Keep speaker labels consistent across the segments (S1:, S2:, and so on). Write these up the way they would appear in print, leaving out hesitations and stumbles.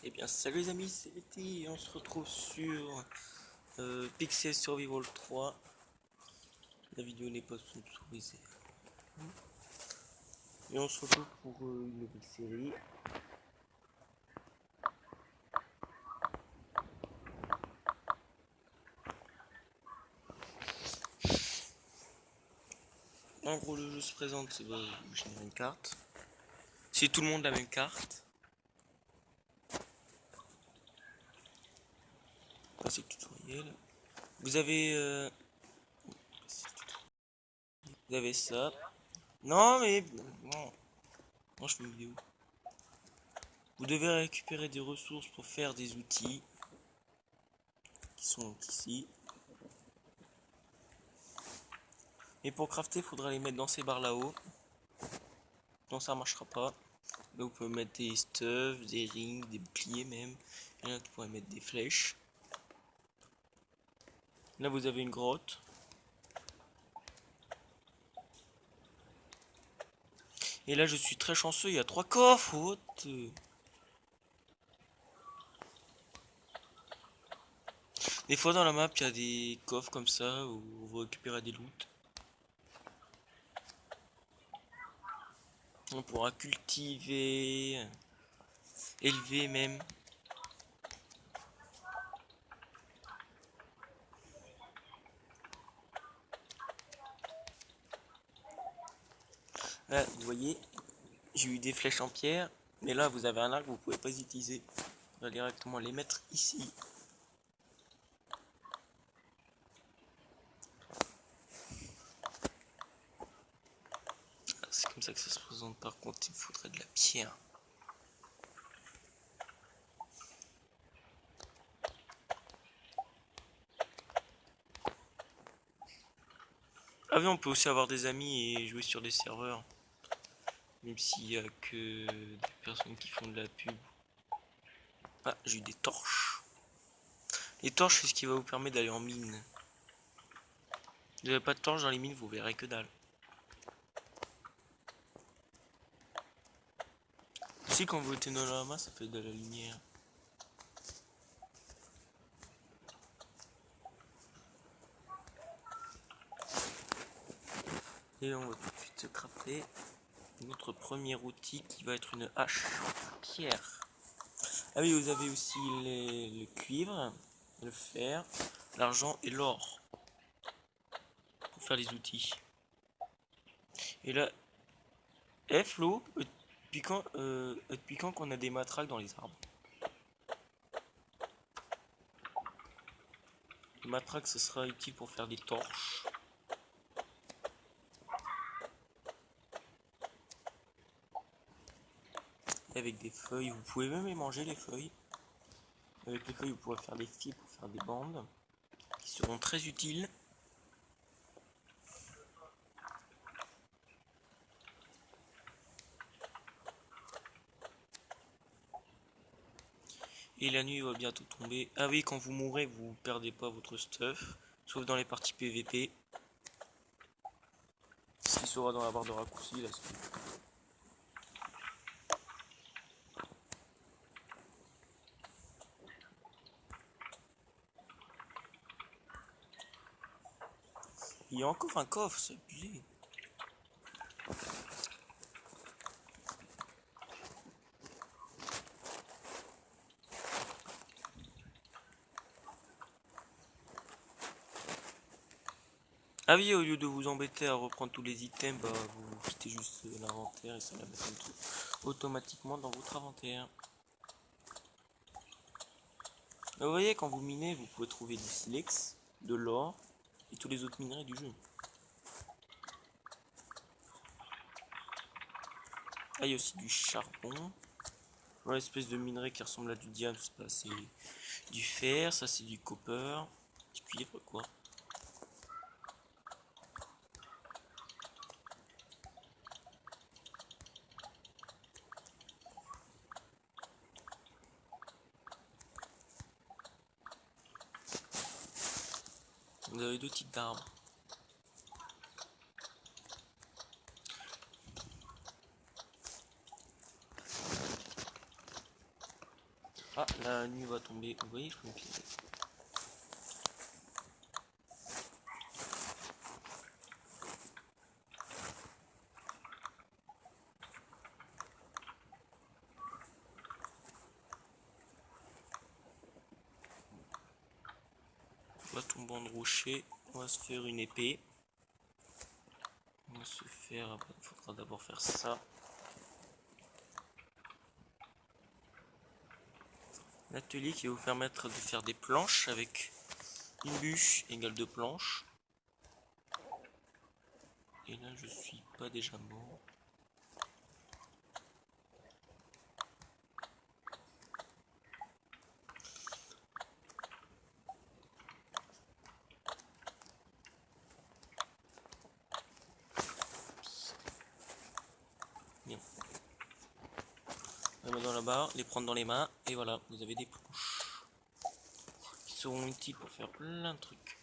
S1: Eh bien salut les amis, c'est Betty et on se retrouve sur Pixel Survival 3. La vidéo n'est pas sponsorisée. Et on se retrouve pour une nouvelle série. En gros le jeu se présente, c'est vous générez une carte. C'est tout le monde la même carte. C'est le tutoriel. Vous avez ça. Non mais non, non je fais une vidéo. Vous devez récupérer des ressources pour faire des outils qui sont ici. Et pour crafter, il faudra les mettre dans ces barres là-haut. Non, ça marchera pas. Là, vous pouvez mettre des stuffs, des rings, des boucliers même. Et là, vous pouvez mettre des flèches. Là, vous avez une grotte. Et là, je suis très chanceux, il y a 3 coffres. What? Des fois, dans la map, il y a des coffres comme ça où vous récupérez des loots. On pourra cultiver, élever même. Là, vous voyez, j'ai eu des flèches en pierre. Mais là, vous avez un arc, vous pouvez pas les utiliser. On va directement les mettre ici. C'est comme ça que ça se présente. Par contre, il faudrait de la pierre. Ah oui, on peut aussi avoir des amis et jouer sur des serveurs. Même s'il y a que des personnes qui font de la pub. Ah, j'ai eu des torches. Les torches, c'est ce qui va vous permettre d'aller en mine. Vous n'avez pas de torches dans les mines, vous verrez que dalle. Si, quand vous êtes dans la main, ça fait de la lumière. Et on va tout de suite se crafter notre premier outil qui va être une hache pierre. Ah oui, vous avez aussi le cuivre, le fer, l'argent et l'or pour faire les outils. Et là, l'eau, depuis quand qu'on a des matraques dans les arbres? Les matraques, ce sera utile pour faire des torches. Et avec des feuilles, vous pouvez même les manger les feuilles. Avec les feuilles, vous pourrez faire des fils pour faire des bandes qui seront très utiles. Et la nuit va bientôt tomber. Ah oui, quand vous mourrez, vous perdez pas votre stuff, sauf dans les parties PVP. Ce qui sera dans la barre de raccourci là. Il y a encore un coffre, c'est abusé. Ah oui, au lieu de vous embêter à reprendre tous les items, bah vous quittez juste l'inventaire et ça la met automatiquement dans votre inventaire. Vous voyez, quand vous minez, vous pouvez trouver du silex, de l'or et tous les autres minerais du jeu. Ah, il y a aussi du charbon. Voilà, l'espèce de minerai qui ressemble à du diamant, c'est du fer, ça c'est du copper, du cuivre quoi. Vous avez 2 types d'arbres. Ah, la nuit va tomber. Vous voyez, je peux me piéger. On va tomber de rocher. On va se faire une épée. On va se faire... Il faudra d'abord faire ça. L'atelier qui va vous permettre de faire des planches avec une bûche égale 2 planches. Et là, je suis pas déjà mort. Bien. On va mettre dans la barre, les prendre dans les mains, et voilà, vous avez des planches qui seront utiles pour faire plein de trucs.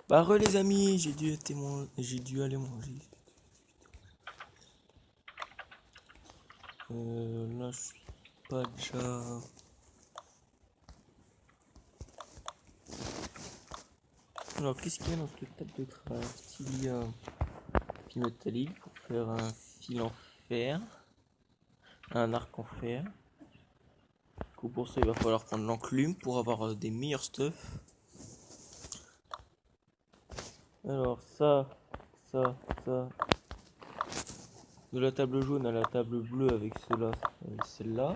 S1: Bah les amis, j'ai dû aller manger. Là je suis pas déjà. Alors qu'est-ce qu'il y a dans cette table de craft? Il y a un fil métallique pour faire un fil en fer, un arc en fer. Du coup pour ça il va falloir prendre l'enclume pour avoir des meilleurs stuff. Alors ça. De la table jaune à la table bleue avec celle-là.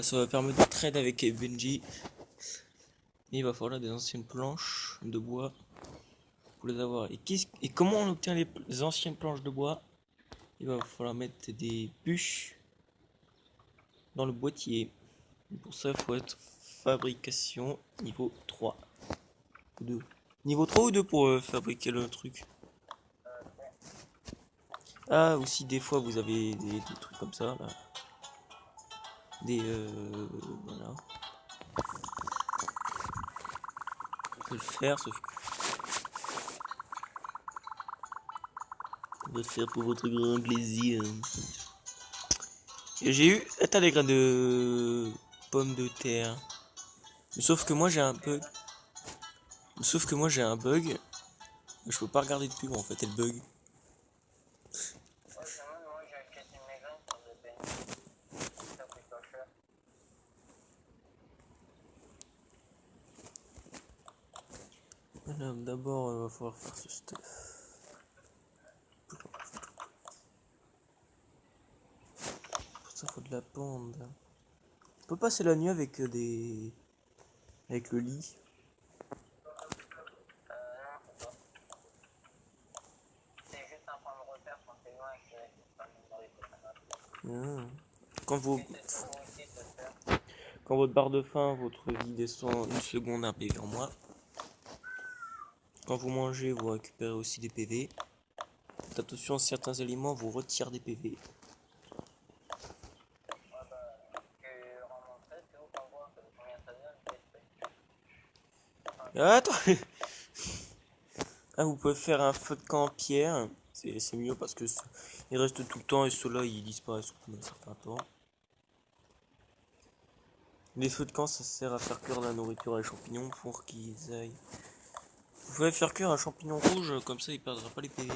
S1: Ça va permettre de trade avec Benji. Et il va falloir des anciennes planches de bois pour les avoir. Et comment on obtient les anciennes planches de bois? Il va falloir mettre des bûches dans le boîtier. Et pour ça, il faut être fabrication niveau 3 ou 2. Niveau 3 ou 2 pour fabriquer le truc. Ah, aussi des fois vous avez des trucs comme ça là. Voilà. On peut le faire, sauf que on va le faire pour votre grand plaisir. Et j'ai eu des grains de pommes de terre. Mais sauf que moi j'ai un bug. Je peux pas regarder de pub en fait, elle bug. Voilà, d'abord il va falloir faire ce stuff. Pour ça faut de la bande. On peut passer la nuit avec avec le lit. Ah. Quand votre barre de faim, votre vie descend une seconde, un PV en moins. Quand vous mangez, vous récupérez aussi des PV. Faites attention, certains aliments vous retirent des PV. Attends. Ah, vous pouvez faire un feu de camp en pierre. C'est mieux parce que il reste tout le temps et ceux-là ils disparaissent au bout d'un certain temps. Les feux de camp ça sert à faire cuire la nourriture et les champignons pour qu'ils aillent. Vous pouvez faire cuire un champignon rouge, comme ça il perdra pas les PV.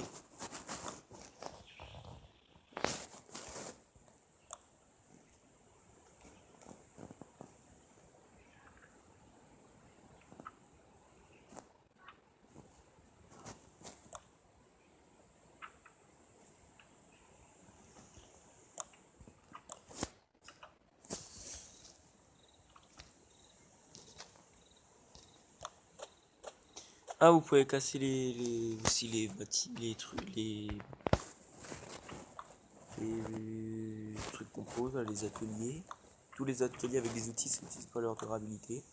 S1: Ah, vous pouvez casser aussi les trucs qu'on pose, là, les ateliers. Tous les ateliers avec des outils, ça n'utilise pas leur durabilité.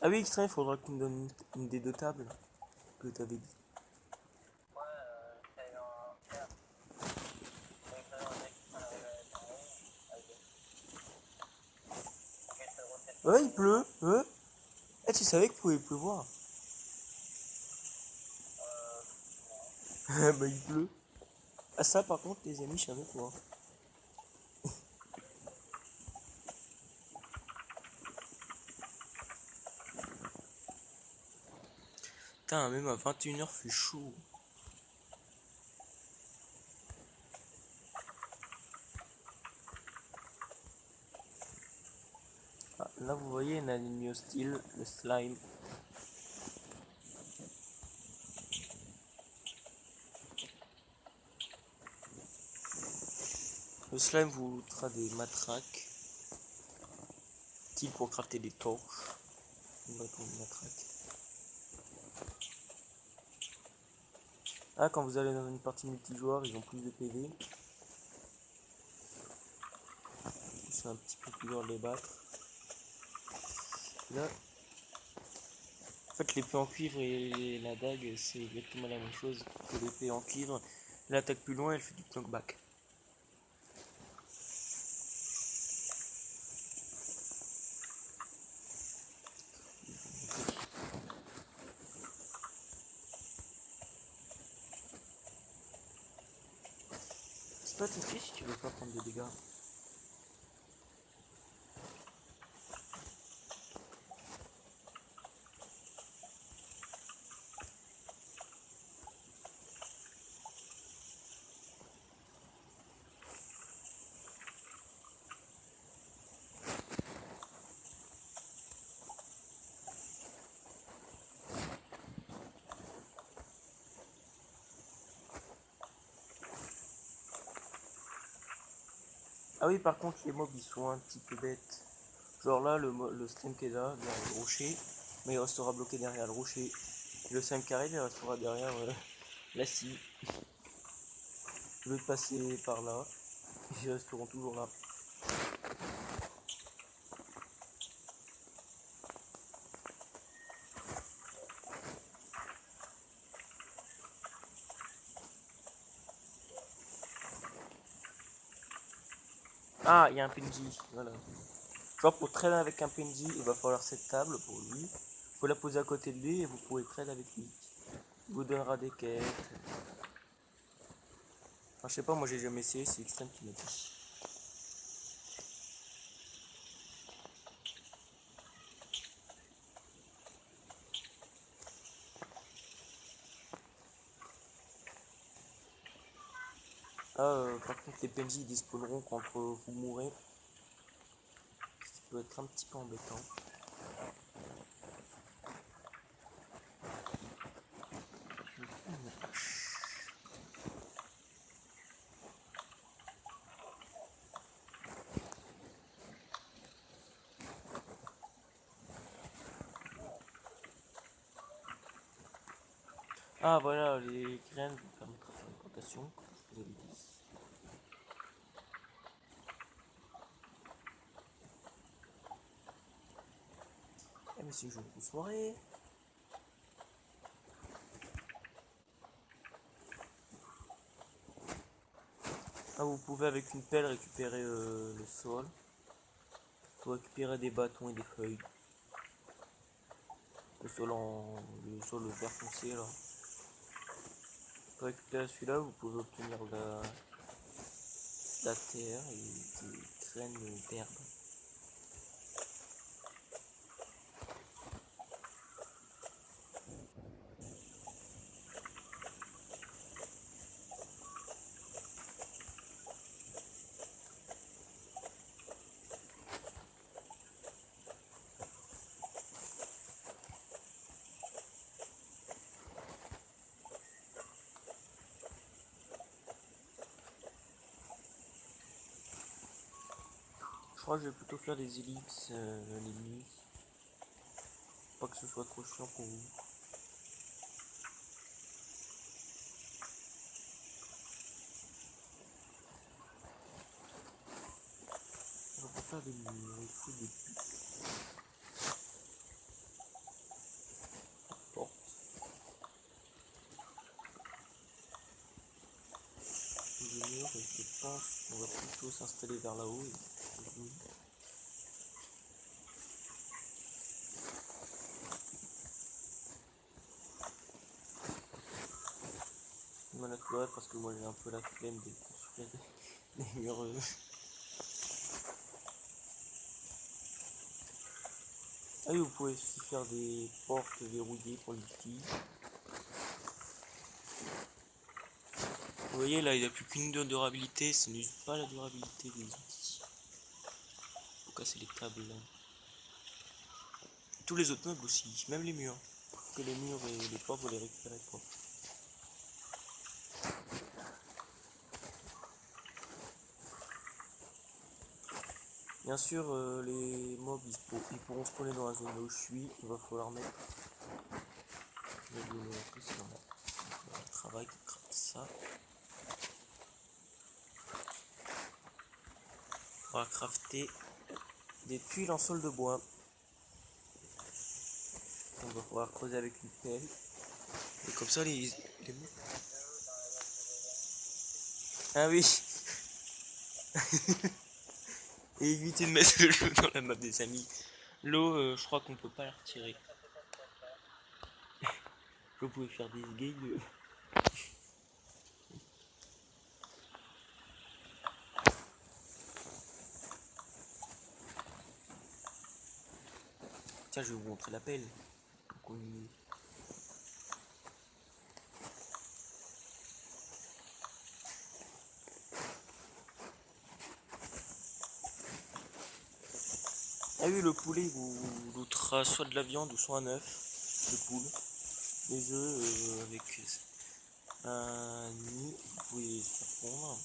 S1: Ah oui, extrait, il faudra que tu me donnes une des deux tables que tu avais dit. Ouais, il pleut. Ouais. Eh, tu savais qu'il pouvait pleuvoir. Bah, il pleut. Ah, ça, par contre, les amis, je savais quoi. Putain, même à 21h, fait chaud. Ah, là, vous voyez un ennemi hostile, le slime. Le slime vous fera des matraques. Utile pour crafter des torches. Une matraque. Ah, quand vous allez dans une partie multijoueur, ils ont plus de PV. C'est un petit peu plus dur de les battre. Là, en fait, l'épée en cuivre et la dague, c'est exactement la même chose que l'épée en cuivre. Elle attaque plus loin, elle fait du knockback. C'est pas tout de suite si tu veux pas prendre de dégâts. Ah oui, par contre, les mobs ils sont un petit peu bêtes. Genre là, le stream qui est là, derrière le rocher, mais il restera bloqué derrière le rocher. Et le 5 carré, il restera derrière la scie. Je vais passer par là, ils resteront toujours là. Ah, il y a un PNJ, voilà. Genre pour traîner avec un PNJ, il va falloir cette table pour lui. Vous pouvez la poser à côté de lui et vous pouvez traîner avec lui. Il vous donnera des quêtes. Enfin, je sais pas, moi j'ai jamais essayé, c'est Extreme qui m'a dit. Ah, par contre, les PNJ ils disponibles quand vous mourrez. Ce qui peut être un petit peu embêtant. Ah, voilà, les graines vont permettre de faire une plantation, comme je vous avais dit. Eh, mais c'est une jolie soirée. Ah, vous pouvez avec une pelle récupérer le sol. Pour récupérer des bâtons et des feuilles. Le sol vert foncé là. Pour récupérer celui-là, vous pouvez obtenir de la terre et des graines d'herbe. Je crois que je vais plutôt faire des ellipses les nuits. Pas que ce soit trop chiant pour vous. On va pas faire des murs, il faut des buts. pense qu'on va plutôt s'installer vers là-haut. Mal naturel parce que moi j'ai un peu la flemme de construire des murs. Ah oui, vous pouvez aussi faire des portes verrouillées pour les filles. Vous voyez là, il n'y a plus qu'une durabilité, ça n'use pas la durabilité des outils. Faut casser les tables là. Tous les autres meubles aussi, même les murs. Parce que les murs et les portes, vous les récupérez pas. Bien sûr, les mobs ils pourront spawner dans la zone là où je suis. Il va falloir mettre le travail pour crafter ça. On va crafter des tuiles en sol de bois. On va pouvoir creuser avec une pelle. Et comme ça, les... Ah oui. Et éviter de mettre l'eau dans la map des amis. L'eau, je crois qu'on peut pas la retirer. Vous pouvez faire des gays. Tiens, je vais vous montrer la pelle. Ah oui, le poulet vous goûtera soit de la viande ou soit un œuf de poule. Les œufs avec un nid, vous pouvez les faire fondre.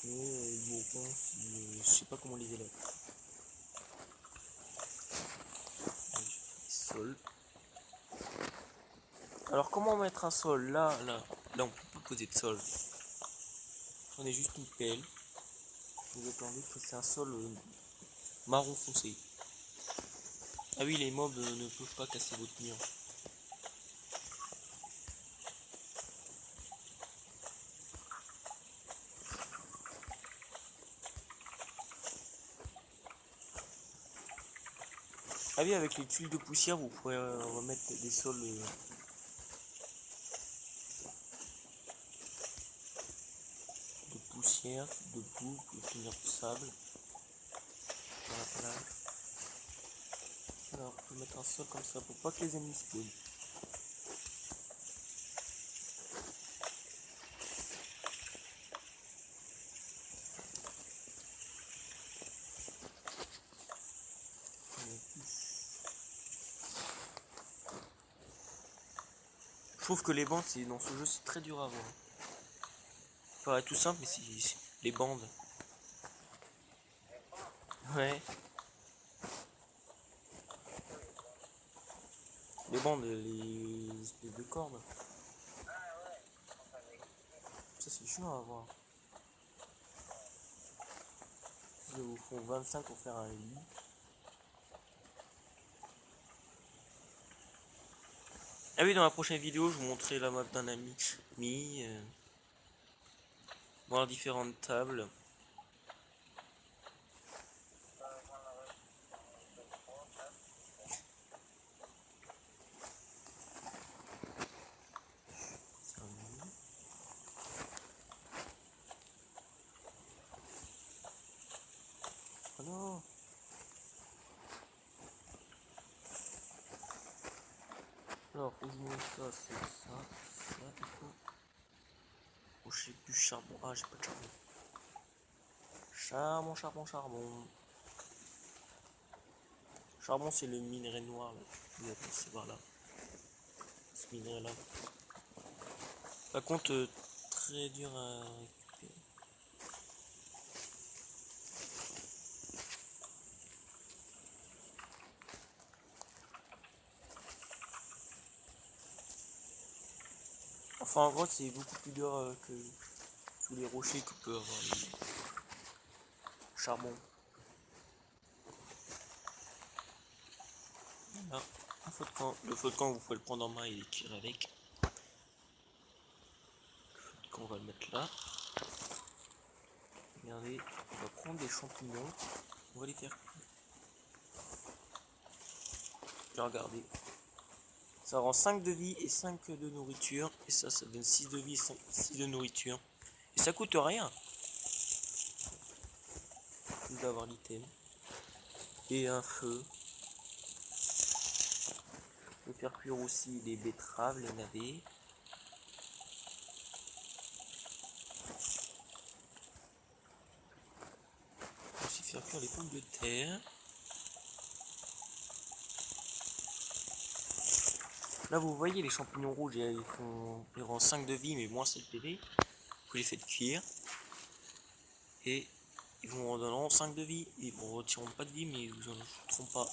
S1: Et ils mourront si je sais pas comment les élèves. Allez, je fais des sols. Alors comment mettre un sol là on peut pas poser de sol. Prenez juste une pelle. Vous attendez que c'est un sol marron foncé. Ah oui, les mobs ne peuvent pas casser votre mur. Ah oui, avec les tuiles de poussière, vous pourrez remettre des sols de poussière, de boue, pour obtenir du sable. Voilà. Alors, on peut mettre un sol comme ça pour pas que les ennemis spawnent. Je trouve que les bandes, dans ce jeu, c'est très dur à avoir. Ça paraît tout simple, mais c'est les bandes. Ouais. Les bandes, les espèces de cordes. Ça, c'est chiant à avoir. Ils vous font 25 pour faire un lit. Ah oui, dans la prochaine vidéo, je vous montrerai la map d'un ami. Voir différentes tables. Oh non. Alors, où je mets ça, c'est ça, du coup. Oh, j'ai plus charbon. Ah, j'ai pas de charbon. Charbon. Charbon, c'est le minerai noir. Là. C'est par là. Ce minerai là. Par contre, très dur à récupérer. Enfin, en gros, c'est beaucoup plus dur que sous les rochers que peut avoir le charbon. Voilà. Le feu de camp, vous pouvez le prendre en main et les tirer avec. Le feu de camp, on va le mettre là. Regardez, on va prendre des champignons, on va les faire cuire. Regardez, ça rend 5 de vie et 5 de nourriture, et ça donne 6 de vie et 6 de nourriture. Et ça coûte rien. Juste d'avoir l'item. Et un feu. On peut faire cuire aussi les betteraves, les navets. On peut aussi faire cuire les pommes de terre. Là vous voyez les champignons rouges, ils rendent 5 de vie mais moins 7 de vie. Vous les faites cuire. Et ils vous en donneront 5 de vie. Ils ne retireront pas de vie mais ils vous en ajouteront pas.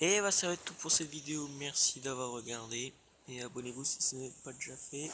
S1: Et bah ça va être tout pour cette vidéo, merci d'avoir regardé, et abonnez-vous si ce n'est pas déjà fait.